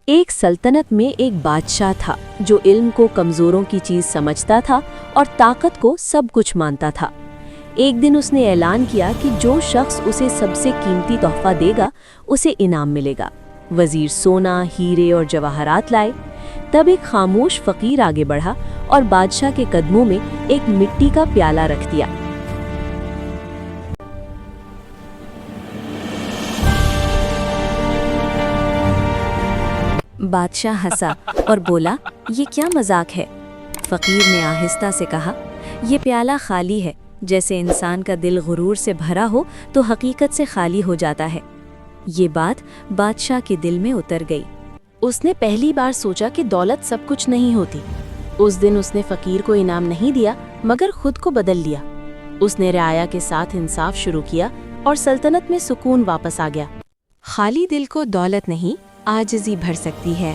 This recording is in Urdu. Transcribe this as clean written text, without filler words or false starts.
ایک سلطنت میں ایک بادشاہ تھا جو علم کو کمزوروں کی چیز سمجھتا تھا اور طاقت کو سب کچھ مانتا تھا۔ ایک دن اس نے اعلان کیا کہ جو شخص اسے سب سے قیمتی تحفہ دے گا اسے انعام ملے گا۔ وزیر سونا، ہیرے اور جواہرات لائے۔ تب ایک خاموش فقیر آگے بڑھا اور بادشاہ کے قدموں میں ایک مٹی کا پیالہ رکھ دیا۔ بادشاہ ہنسا اور بولا، یہ کیا مذاق ہے؟ فقیر نے آہستہ سے کہا، یہ پیالہ خالی ہے، جیسے انسان کا دل غرور سے بھرا ہو تو حقیقت سے خالی ہو جاتا ہے۔ یہ بات بادشاہ کے دل میں اتر گئی۔ اس نے پہلی بار سوچا کہ دولت سب کچھ نہیں ہوتی۔ اس دن اس نے فقیر کو انعام نہیں دیا مگر خود کو بدل لیا۔ اس نے رعایا کے ساتھ انصاف شروع کیا اور سلطنت میں سکون واپس آ گیا۔ خالی دل کو دولت نہیں، عاجزی بھر سکتی ہے۔